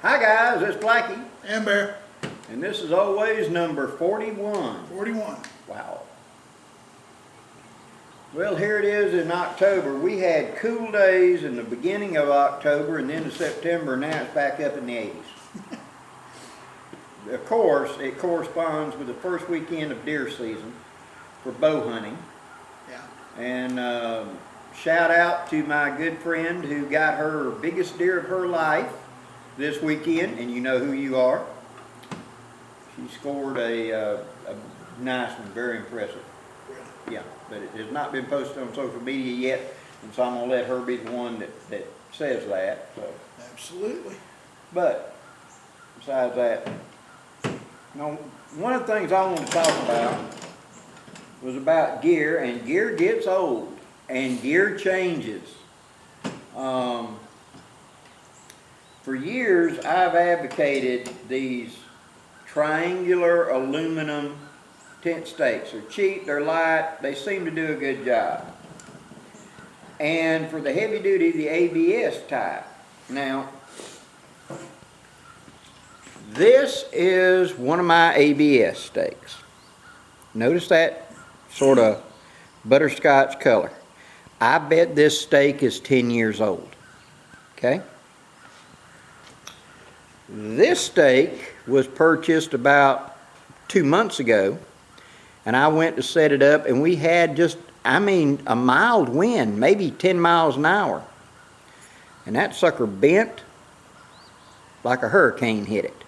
Hi guys, it's Blackie. And Bear. And this is always number 41. 41. Wow. Well, here it is in October. We had cool days in the beginning of October and then in September, and now it's back up in the 80s. Of course, it corresponds with the first weekend of deer season for bow hunting. Yeah. And shout out to my good friend who got her biggest deer of her life this weekend, and you know who you are. She scored a nice one, very impressive. Really? Yeah, but it has not been posted on social media yet, and so I'm going to let her be the one that says that. So. Absolutely. But besides that, you know, one of the things I want to talk about was about gear, and gear gets old, and gear changes. For years, I've advocated these triangular aluminum tent stakes. They're cheap, they're light, they seem to do a good job. And for the heavy duty, the ABS type. Now, this is one of my ABS stakes. Notice that sort of butterscotch color. I bet this stake is 10 years old. Okay? This stake was purchased about 2 months ago, and I went to set it up, and we had just, a mild wind, maybe 10 miles an hour. And that sucker bent like a hurricane hit it.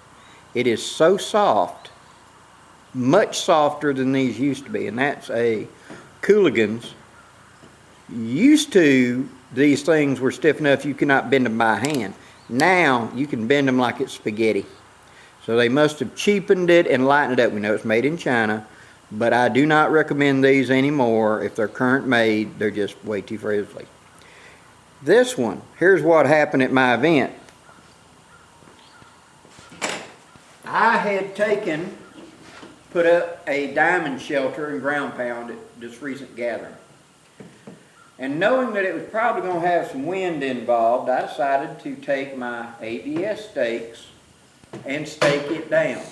It is so soft, much softer than these used to be, and that's a Cooligans. Used to, these things were stiff enough you could not bend them by hand. Now you can bend them like it's spaghetti. So they must have cheapened it and lightened it up. We know it's made in China, but I do not recommend these anymore. If they're current made, they're just way too frizzly. This one, here's what happened at my event. I had put up a diamond shelter and ground pound at this recent gathering. And knowing that it was probably going to have some wind involved, I decided to take my ABS stakes and stake it down.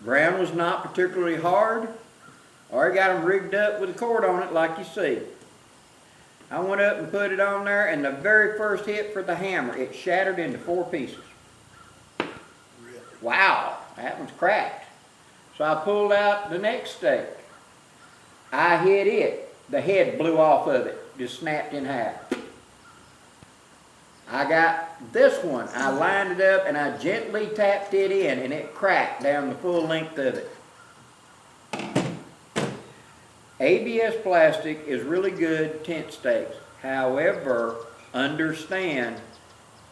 Ground was not particularly hard. I already got them rigged up with a cord on it like you see. I went up and put it on there, and the very first hit for the hammer, it shattered into 4 pieces. Really? Wow, that one's cracked. So I pulled out the next stake. I hit it. The head blew off of it, just snapped in half. I got this one. I lined it up and I gently tapped it in, and it cracked down the full length of it. ABS plastic is really good tent stakes. However, understand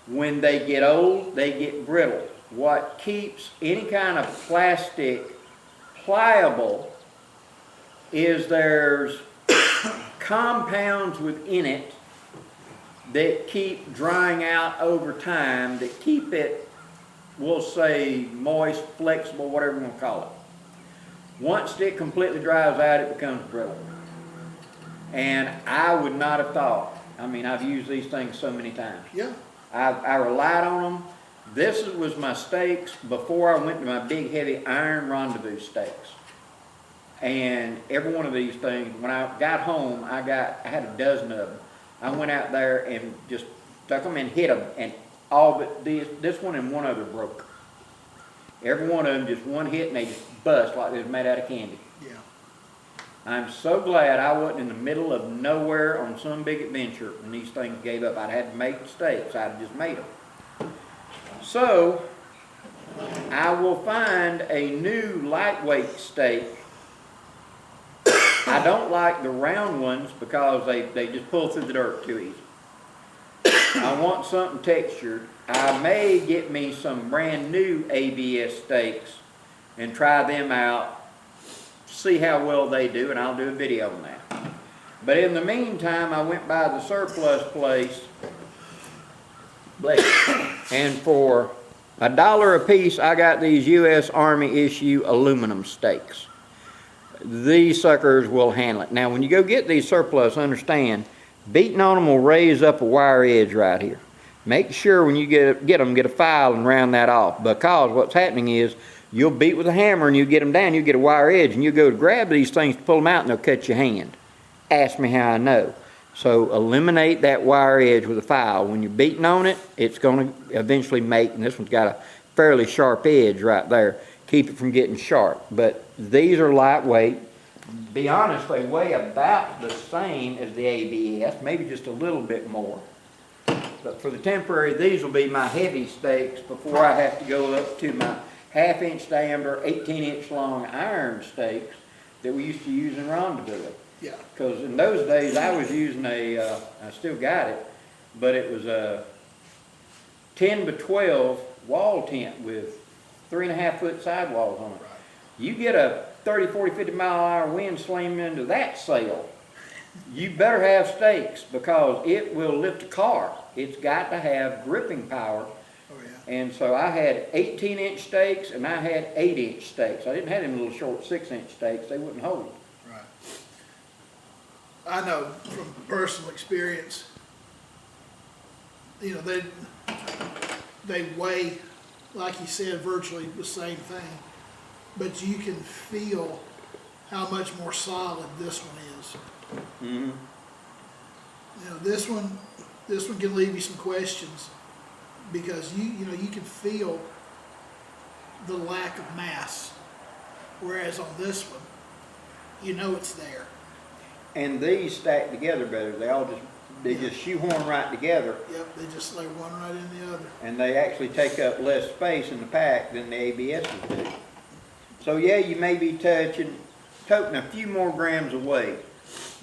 when they get old, they get brittle. What keeps any kind of plastic pliable is there's compounds within it that keep drying out over time, that keep it, we'll say, moist, flexible, whatever you want to call it. Once it completely dries out, it becomes brittle. And I would not have thought, I've used these things so many times. Yeah. I relied on them. This was my stakes before I went to my big heavy iron rendezvous stakes. And every one of these things, when I got home, I had a dozen of them. I went out there and just stuck them and hit them, and all but this one and one other broke. Every one of them, just one hit, and they just bust like they was made out of candy. Yeah. I'm so glad I wasn't in the middle of nowhere on some big adventure when these things gave up. I'd had to make mistakes. I'd have just made them. So I will find a new lightweight stake. I don't like the round ones because they just pull through the dirt too easy. I want something textured. I may get me some brand new ABS stakes and try them out, see how well they do, and I'll do a video on that. But in the meantime, I went by the surplus place, and for $1 a piece, I got these U.S. Army issue aluminum stakes. These suckers will handle it. Now, when you go get these surplus, understand, beating on them will raise up a wire edge right here. make sure when you get them, get a file and round that off, because what's happening is you'll beat with a hammer and you get them down, you get a wire edge, and you go to grab these things to pull them out and they'll cut your hand. Ask me how I know. So eliminate that wire edge with a file. When you're beating on it, it's going to eventually make, and this one's got a fairly sharp edge right there, keep it from getting sharp. But these are lightweight. Be honest, they weigh about the same as the ABS, maybe just a little bit more. But for the temporary, these will be my heavy stakes before I have to go up to my 1/2 inch diameter, 18 inch long iron stakes that we used to use in Rondeville. Yeah. Because in those days I was using I still got it, but it was a 10 by 12 wall tent with 3.5 foot sidewalls on it. Right. You get a 30, 40, 50 mile an hour wind slamming into that sail, you better have stakes because it will lift a car. It's got to have gripping power. Oh, yeah. And so I had 18 inch stakes and I had 8 inch stakes. I didn't have them little short 6 inch stakes. They wouldn't hold. Right. I know from personal experience, you know, they weigh, like you said, virtually the same thing, but you can feel how much more solid this one is. Mm-hmm. You know, this one can leave you some questions because you know you can feel the lack of mass, whereas on this one, you know it's there. And these stack together better. They just shoehorn right together, Yep, they just lay one right in the other. and they actually take up less space in the pack than the ABSs do. So yeah, you may be toting a few more grams of weight,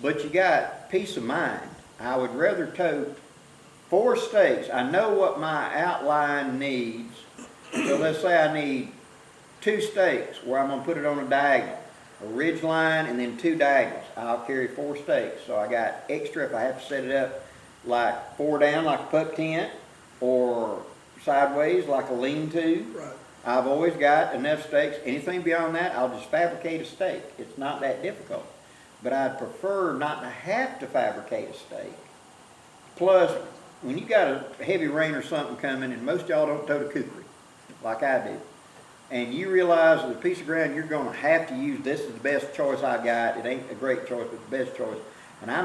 but you got peace of mind. I would rather tote 4 stakes. I know what my outline needs. So let's say I need 2 stakes where I'm gonna put it on a diagonal, a ridge line, and then 2 diagonals. I'll carry 4 stakes. So I got extra if I have to set it up like 4 down like a pup tent or sideways like a lean-to. Right. I've always got enough stakes. Anything beyond that, I'll just fabricate a stake. It's not that difficult. But I'd prefer not to have to fabricate a stake. Plus, when you got a heavy rain or something coming, and most y'all don't tote a kukri like I do, and you realize that the piece of ground you're going to have to use, this is the best choice I got. It ain't a great choice, but the best choice. And I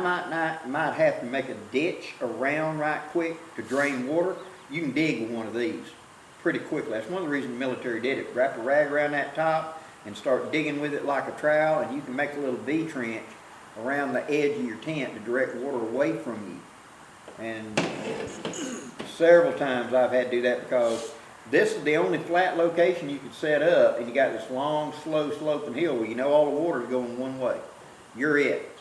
might have to make a ditch around right quick to drain water. You can dig with one of these pretty quickly. That's one of the reasons the military did it. Wrap a rag around that top and start digging with it like a trowel, and you can make a little V trench around the edge of your tent to direct water away from you. And several times I've had to do that because this is the only flat location you could set up, and you got this long, slow sloping hill where you know all the water is going one way. You're it.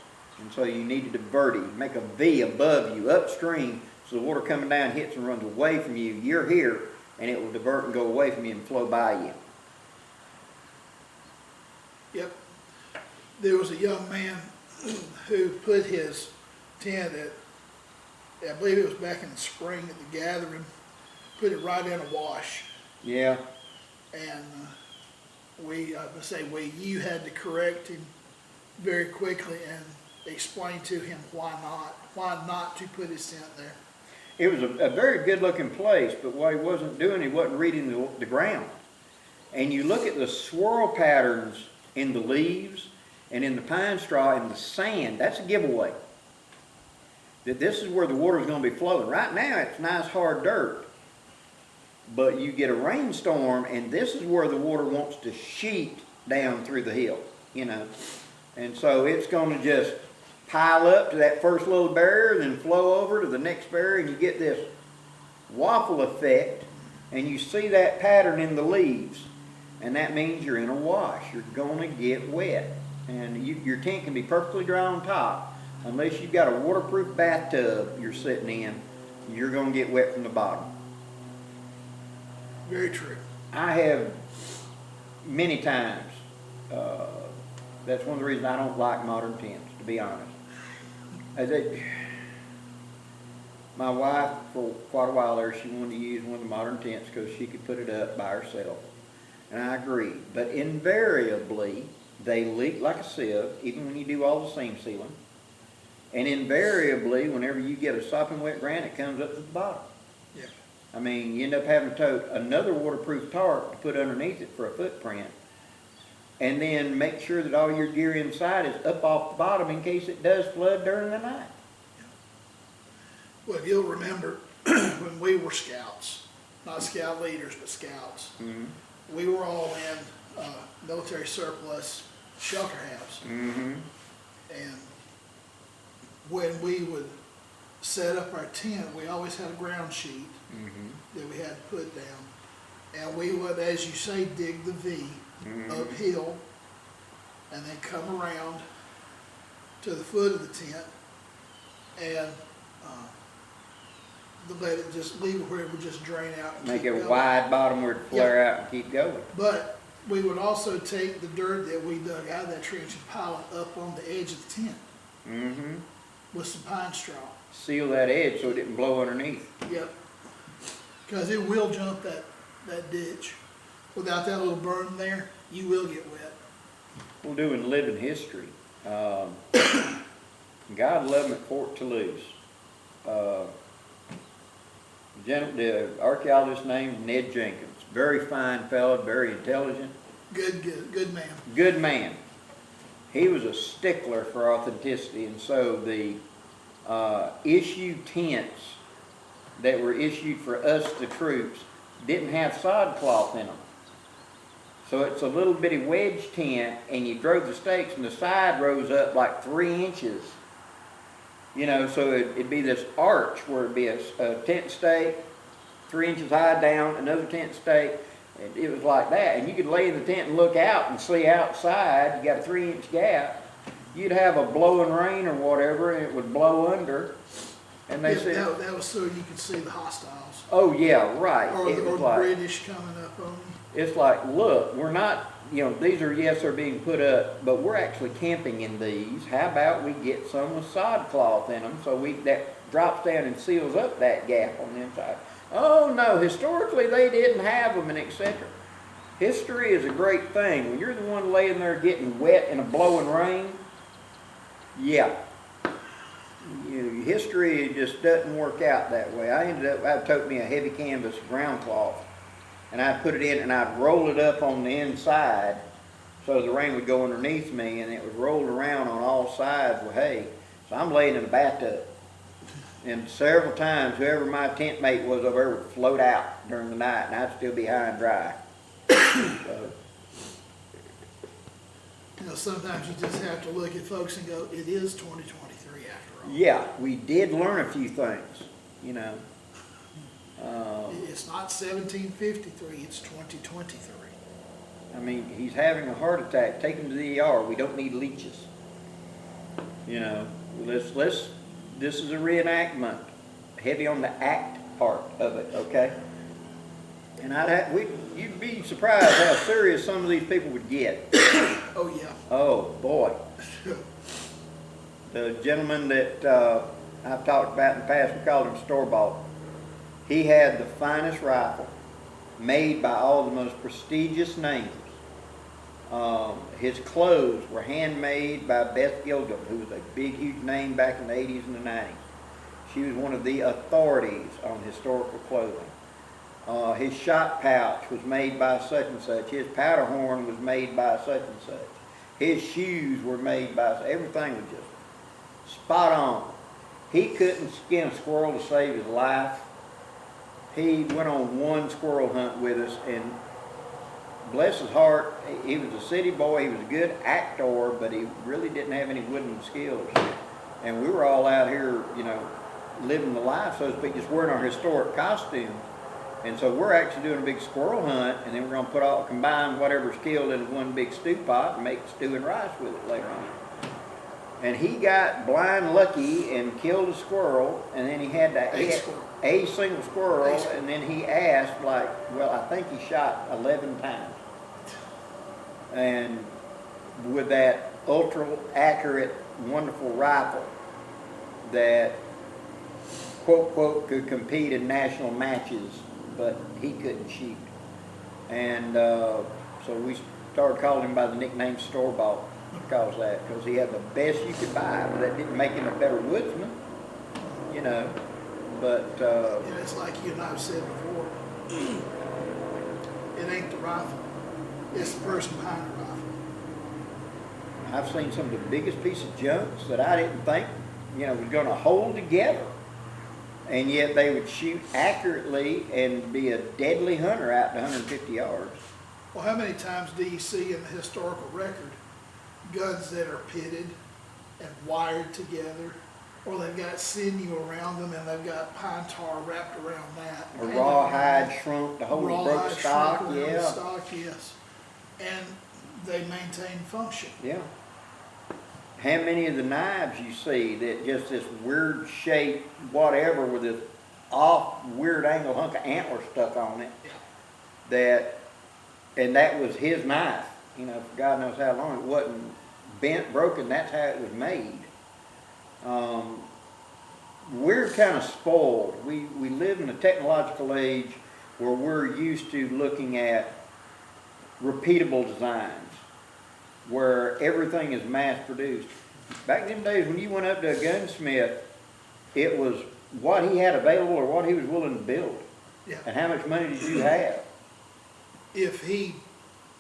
And so you need to divert it. Make a V above you, upstream, so the water coming down hits and runs away from you. You're here, and it will divert and go away from you and flow by you. Yep. There was a young man who put his tent I believe it was back in the spring at the gathering, put it right in a wash. Yeah. And you had to correct him very quickly and explain to him why not to put his tent there. It was a very good looking place, but what he wasn't doing, he wasn't reading the ground. And you look at the swirl patterns in the leaves and in the pine straw and the sand, that's a giveaway. That this is where the water is going to be flowing. Right now it's nice hard dirt, but you get a rainstorm and this is where the water wants to sheet down through the hill, you know. And so it's going to just pile up to that first little barrier, then flow over to the next barrier, and you get this waffle effect, and you see that pattern in the leaves, and that means you're in a wash. You're going to get wet, and your tent can be perfectly dry on top. Unless you've got a waterproof bathtub you're sitting in, you're going to get wet from the bottom. Very true. I have many times, that's one of the reasons I don't like modern tents, to be honest. My wife, for quite a while there, she wanted to use one of the modern tents because she could put it up by herself. And I agree. But invariably, they leak like a sieve, even when you do all the seam sealing. And invariably, whenever you get a sopping wet ground, it comes up to the bottom. Yeah. I mean, you end up having to tote another waterproof tarp to put underneath it for a footprint. And then make sure that all your gear inside is up off the bottom in case it does flood during the night. Well, you'll remember when we were scouts, not scout leaders, but scouts, we were all in military surplus shelter house. And when we would set up our tent, we always had a ground sheet that we had to put down. And we would, as you say, dig the V uphill and then come around to the foot of the tent and let it just leave it where it would just drain out. And Make keep it a going. wide bottom where it flare out and keep going. But we would also take the dirt that we dug out of that trench and pile it up on the edge of the tent with some pine straw. Seal that edge so it didn't blow underneath. Yep. Because it will jump that ditch. Without that little berm there, you will get wet. We're doing living history. God love him at Fort Toulouse. The archaeologist named Ned Jenkins. Very fine fellow, very intelligent. Good man. Good man. He was a stickler for authenticity, and so the issued tents that were issued for us, the troops, didn't have sod cloth in them. So it's a little bitty wedge tent, and you drove the stakes, and the side rose up like 3 inches. You know, so it'd be this arch where it'd be a tent stake, 3 inches high down, another tent stake. And it was like that. And you could lay in the tent and look out and see outside. You got a 3-inch gap. You'd have a blowing rain or whatever, and it would blow under. And they said, that was so you could see the hostiles. oh, yeah, right. Or the like, British coming up on you. It's like, look, we're not, you know, these are, yes, they're being put up, but we're actually camping in these. How about we get some with sod cloth in them so that drops down and seals up that gap on the inside. Oh, no, historically they didn't have them, and etc. History is a great thing. When you're the one laying there getting wet in a blowing rain, yeah. History just doesn't work out that way. I'd tote me a heavy canvas ground cloth, and I'd put it in and I'd roll it up on the inside so the rain would go underneath me, and it was rolled around on all sides with hay. So I'm laying in a bathtub. And several times, whoever my tent mate was over there would float out during the night, and I'd still be high and dry. So, You know, sometimes you just have to look at folks and go, it is 2023 after all. yeah, we did learn a few things, you know. It's not 1753, it's 2023. I mean, he's having a heart attack. Take him to the ER. We don't need leeches. You know, this is a reenactment. Heavy on the act part of it, okay? And you'd be surprised how serious some of these people would get. Oh, yeah. Oh, boy. The gentleman that I've talked about in the past, we called him store-bought. He had the finest rifle, made by all the most prestigious names. His clothes were handmade by Beth Gilgum, who was a big, huge name back in the 80s and the 90s. She was one of the authorities on historical clothing. His shot pouch was made by such and such. His powder horn was made by such and such. His shoes were made by, everything was just spot on. He couldn't skin a squirrel to save his life. He went on one squirrel hunt with us, and bless his heart, he was a city boy. He was a good actor, but he really didn't have any wooden skills. And we were all out here, you know, living the life, so to speak, just wearing our historic costumes. And so we're actually doing a big squirrel hunt, and then we're going to combine whatever's killed in one big stew pot and make stew and rice with it later on. And he got blind lucky and killed a squirrel, and then he had a single squirrel, and then he asked, like, well, I think he shot 11 times. And with that ultra accurate, wonderful rifle that, quote, quote, could compete in national matches, but he couldn't shoot. And so we started calling him by the nickname Store-Bought because he had the best you could buy, but that didn't make him a better woodsman, you know. But, And it's like you and I have said before, it ain't the rifle, it's the person behind the rifle. I've seen some of the biggest piece of junks that I didn't think, was gonna hold together. And yet they would shoot accurately and be a deadly hunter out to 150 yards. Well, how many times do you see in the historical record guns that are pitted and wired together, or they've got sinew around them and they've got pine tar wrapped around that? A rawhide shrunk to hold a broke Rawhide stock, shrunk around the yeah. stock, yes. And they maintain function. Yeah. How many of the knives you see that just this weird shape, whatever, with this off weird angle hunk of antler stuck on it, and that was his knife, for God knows how long. It wasn't bent, broken, that's how it was made. We're kind of spoiled. We live in a technological age where we're used to looking at repeatable designs, where everything is mass produced. Back in them days when you went up to a gunsmith, it was what he had available or what he was willing to build. Yeah. And how much money did you have?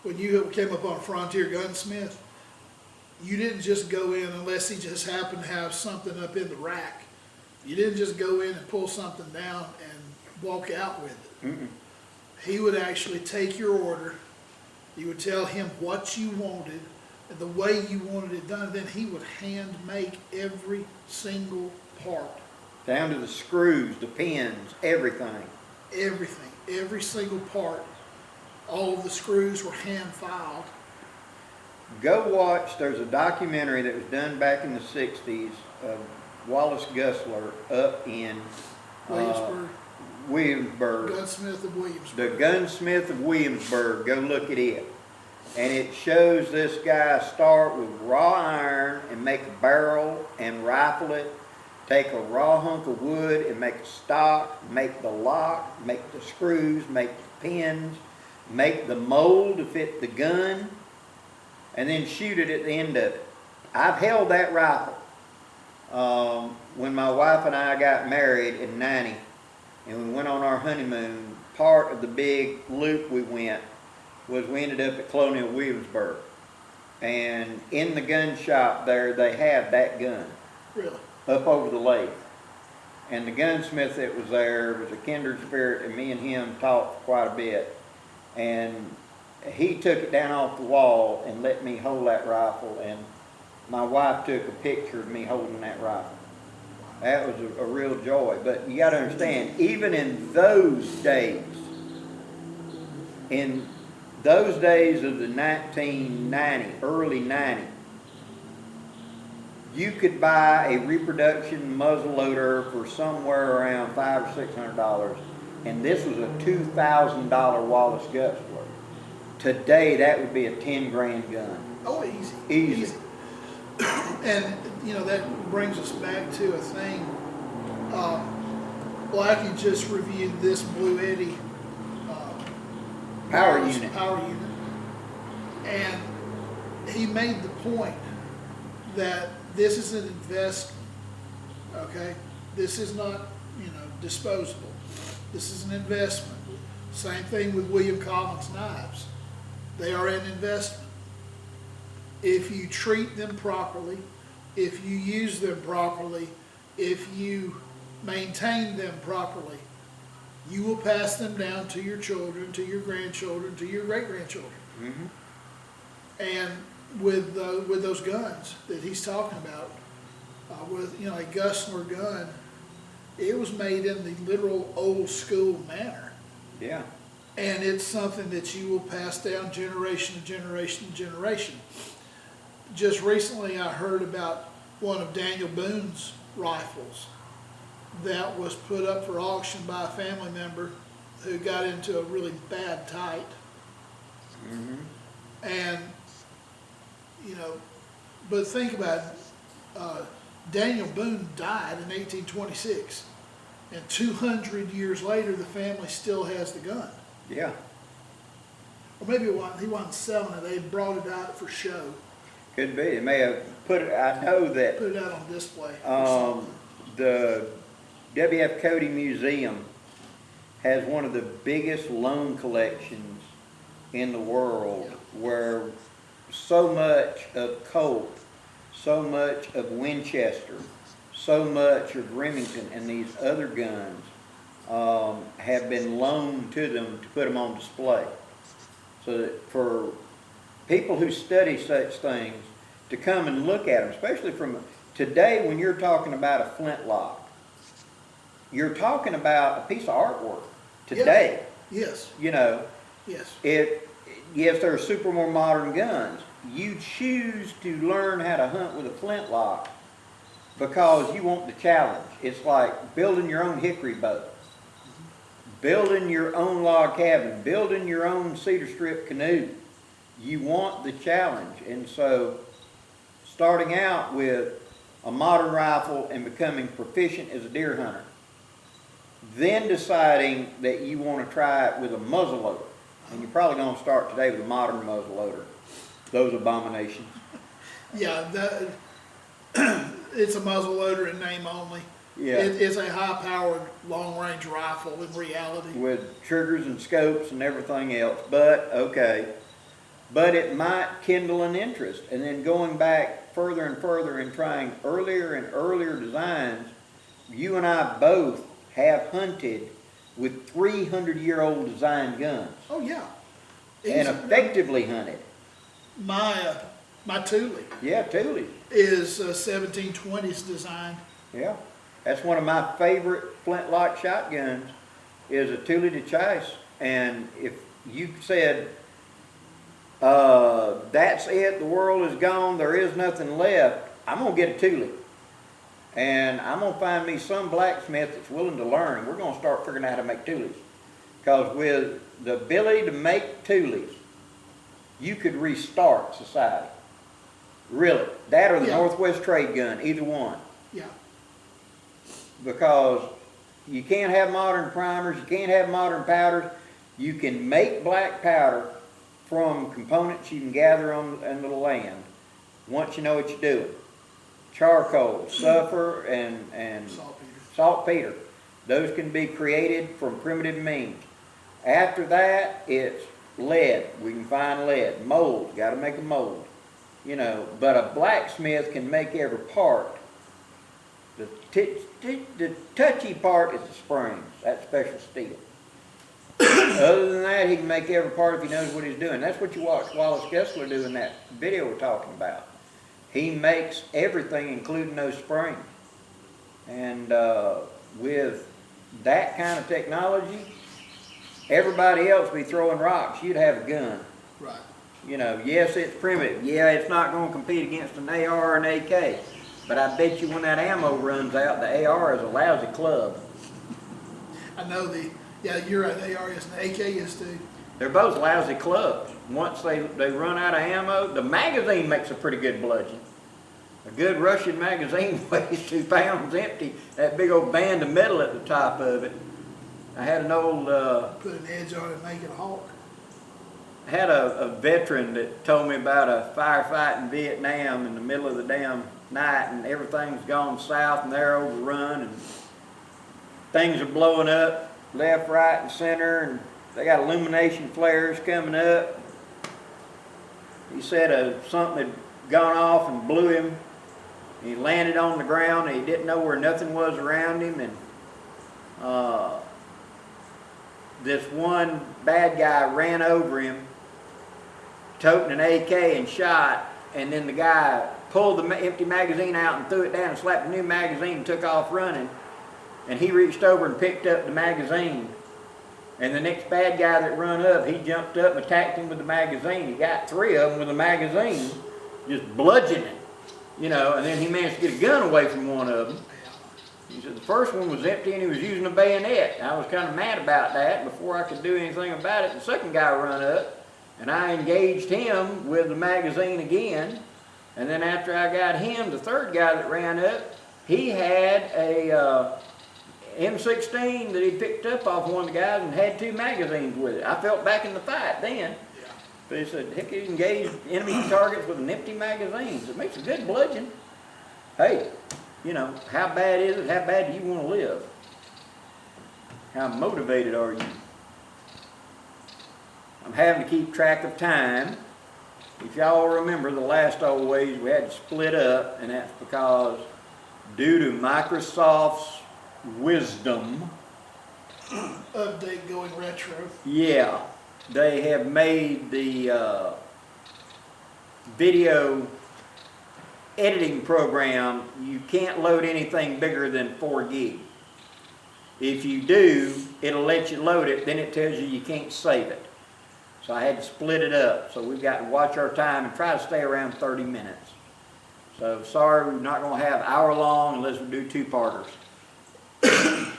When you came up on Frontier Gunsmith, you didn't just go in unless he just happened to have something up in the rack. You didn't just go in and pull something down and walk out with it. Mm-mm. He would actually take your order. You would tell him what you wanted and the way you wanted it done. Then he would hand make every single part. Down to the screws, the pins, everything. Everything, every single part. All of the screws were hand filed. Go watch, there's a documentary that was done back in the 60s of Wallace Gusler up in Williamsburg. Gunsmith of The Williamsburg. Gunsmith of Williamsburg, go look at it. And it shows this guy start with raw iron and make a barrel and rifle it, take a raw hunk of wood and make a stock, make the lock, make the screws, make the pins, make the mold to fit the gun, and then shoot it at the end of it. I've held that rifle. When my wife and I got married in '90 and we went on our honeymoon, part of the big loop we went was we ended up at Colonial Williamsburg. And in the gun shop there, they had that gun Really? up over the lake. And the gunsmith that was there was a kindred spirit, and me and him talked quite a bit. And he took it down off the wall and let me hold that rifle, and my wife took a picture of me holding that rifle. That was a real joy. But you got to understand, even in those days of the 1990, early 90s, you could buy a reproduction muzzleloader for somewhere around $500 or $600, and this was a $2,000 Wallace Gusler. Today, that would be a 10 grand gun. Oh, easy. Easy. And, that brings us back to a thing. Blackie just reviewed this Blue Eddy Power unit. Power unit. And he made the point that this is an investment, okay? This is not, disposable. This is an investment. Same thing with William Collins knives. They are an investment. If you treat them properly, if you use them properly, if you maintain them properly, you will pass them down to your children, to your grandchildren, to your great-grandchildren. Mm-hmm. And with those guns that he's talking about, with a Gusler gun, it was made in the literal old school manner. Yeah. And it's something that you will pass down generation to generation to generation. Just recently I heard about one of Daniel Boone's rifles that was put up for auction by a family member who got into a really bad tight. Mm-hmm. And, but think about it. Daniel Boone died in 1826. And 200 years later, the family still has the gun. Yeah. Or maybe he wasn't selling it. They brought it out for show. Could be. They may have put it, I know that Put it out on display. Or something. the W.F. Cody Museum has one of the biggest loan collections in the world, where so much of Colt, so much of Winchester, so much of Remington and these other guns have been loaned to them to put them on display. So that for people who study such things to come and look at them, especially from today when you're talking about a flintlock, you're talking about a piece of artwork today. Yeah. Yes. You know, Yes. Yes, there are super more modern guns. You choose to learn how to hunt with a flintlock because you want the challenge. It's like building your own hickory boat, building your own log cabin, building your own cedar strip canoe. You want the challenge. And so starting out with a modern rifle and becoming proficient as a deer hunter, then deciding that you want to try it with a muzzleloader. And you're probably going to start today with a modern muzzleloader. Those abominations. Yeah, it's a muzzleloader in name only. Yeah. It's a high-powered, long-range rifle in reality. With triggers and scopes and everything else. But, okay. But it might kindle an interest. And then going back further and further and trying earlier and earlier designs, you and I both have hunted with 300-year-old design guns. Oh yeah. And effectively hunted. My Thule Yeah, Thule. is 1720s design. Yeah. That's one of my favorite flintlock shotguns is a Thule de Chasse. And if you said, that's it, the world is gone, there is nothing left, I'm going to get a Thule. And I'm going to find me some blacksmith that's willing to learn. We're going to start figuring out how to make Thules. Because with the ability to make Thules, you could restart society. Really. That or the Northwest trade gun, either one. Yeah. Because you can't have modern primers, you can't have modern powders. You can make black powder from components you can gather on the land once you know what you're doing. Charcoal, sulfur, and saltpeter. Those can be created from primitive means. After that, it's lead. We can find lead. Mold, got to make a mold. You know, but a blacksmith can make every part. The touchy part is the springs. That's special steel. Other than that, he can make every part if he knows what he's doing. That's what you watch Wallace Gessler do in that video we're talking about. He makes everything, including those springs. And with that kind of technology, everybody else be throwing rocks. You'd have a gun. Right. You know, yes, it's primitive. Yeah, it's not going to compete against an AR or an AK. But I bet you when that ammo runs out, the AR is a lousy club. I know you're right, the AR is and the AK is too. They're both lousy clubs. Once they run out of ammo, the magazine makes a pretty good bludgeon. A good Russian magazine weighs 2 pounds empty. That big old band of metal at the top of it. I had an old... put an edge on it and make it a hawk. I had a veteran that told me about a firefight in Vietnam in the middle of the damn night, and everything's gone south and they're overrun and things are blowing up left, right, and center, and they got illumination flares coming up. He said something had gone off and blew him. He landed on the ground and he didn't know where nothing was around him, and this one bad guy ran over him toting an AK and shot, and then the guy pulled the empty magazine out and threw it down and slapped a new magazine and took off running, and he reached over and picked up the magazine, and the next bad guy that run up, he jumped up and attacked him with the magazine. He got 3 of them with a magazine, just bludgeoning, you know, and then he managed to get a gun away from one of them. He said the first one was empty and he was using a bayonet. I was kind of mad about that. Before I could do anything about it, the second guy run up, and I engaged him with the magazine again. And then after I got him, the third guy that ran up, he had a M16 that he picked up off one of the guys and had 2 magazines with it. I felt back in the fight then. But he said, heck, he engaged enemy targets with an empty magazine. It makes a good bludgeon. Hey, you know, how bad is it? How bad do you want to live? How motivated are you? I'm having to keep track of time. If y'all remember the last old Wayz, we had to split up, and that's because due to Microsoft's wisdom, Update going retro. yeah, they have made the video editing program, you can't load anything bigger than 4 gig. If you do, it'll let you load it, then it tells you can't save it. So I had to split it up. So we've got to watch our time and try to stay around 30 minutes. So sorry, we're not going to have hour long unless we do 2-parters. I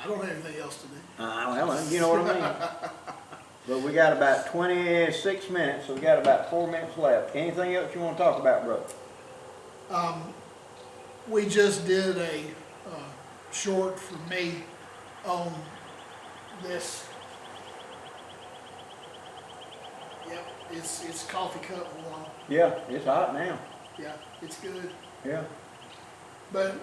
don't have anything else to do. Well, you know what I mean. But we got about 26 minutes, so we got about 4 minutes left. Anything else you want to talk about, brother? We just did a short for me on this. Yep, it's coffee cup one. Yeah, it's hot now. Yeah, it's good. Yeah. But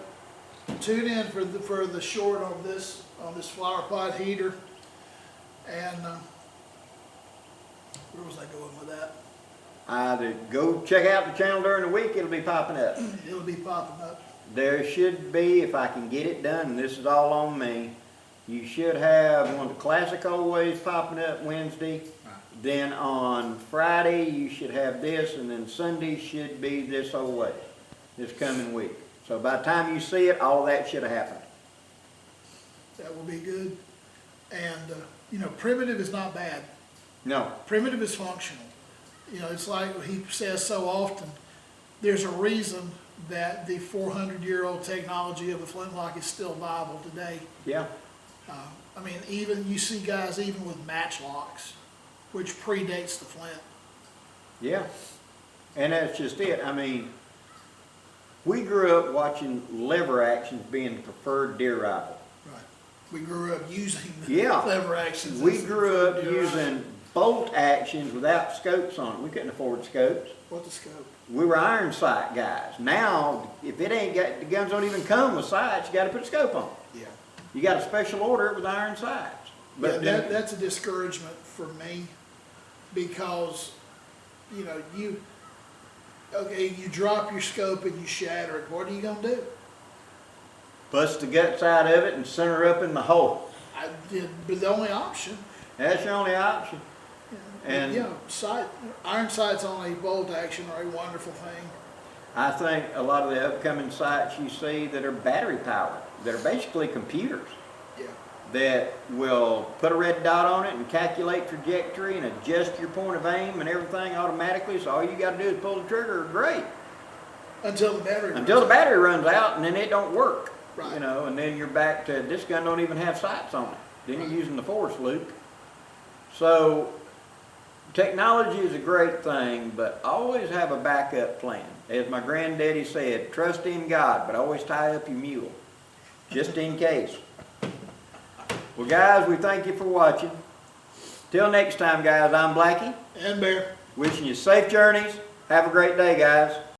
tune in for the short on this flower pot heater. And where was I going with that? Either go check out the channel during the week, it'll be popping up. It'll be popping up. There should be, if I can get it done, and this is all on me, you should have one of the classic old Wayz popping up Wednesday. Then on Friday, you should have this, and then Sunday should be this old Wayz, this coming week. So by the time you see it, all of that should have happened. That will be good. And, you know, primitive is not bad. No. Primitive is functional. You know, it's like he says so often, there's a reason that the 400-year-old technology of a flintlock is still viable today. Yeah. I mean, even you see guys even with matchlocks, which predates the flint. Yeah. And that's just it. I mean, we grew up watching lever actions being the preferred deer rifle. Right. We grew up using Yeah. lever actions. We as the grew up deer rifle. using bolt actions without scopes on it. We couldn't afford scopes. What the scope? We were iron sight guys. Now, if it ain't got, the guns don't even come with sights, you got to put a scope on. Yeah. You got to special order it with iron sights. But Yeah, that's a discouragement for me because, you know, you drop your scope and you shatter it. What are you going to do? bust the guts out of it and center her up in the hole. I did, but the only option. That's your only option. And, you know, iron sights on a bolt action are a wonderful thing. I think a lot of the upcoming sights you see that are battery powered, that are basically computers, Yeah. that will put a red dot on it and calculate trajectory and adjust your point of aim and everything automatically, so all you got to do is pull the trigger. Great. Until the battery. Until the battery runs out, and then it don't work. Right. You know, and then you're back to, this gun don't even have sights on it. Then you're using the force loop. So technology is a great thing, but always have a backup plan. As my granddaddy said, trust in God, but always tie up your mule, just in case. Well, guys, we thank you for watching. Till next time, guys, I'm Blackie. And Bear. Wishing you safe journeys. Have a great day, guys.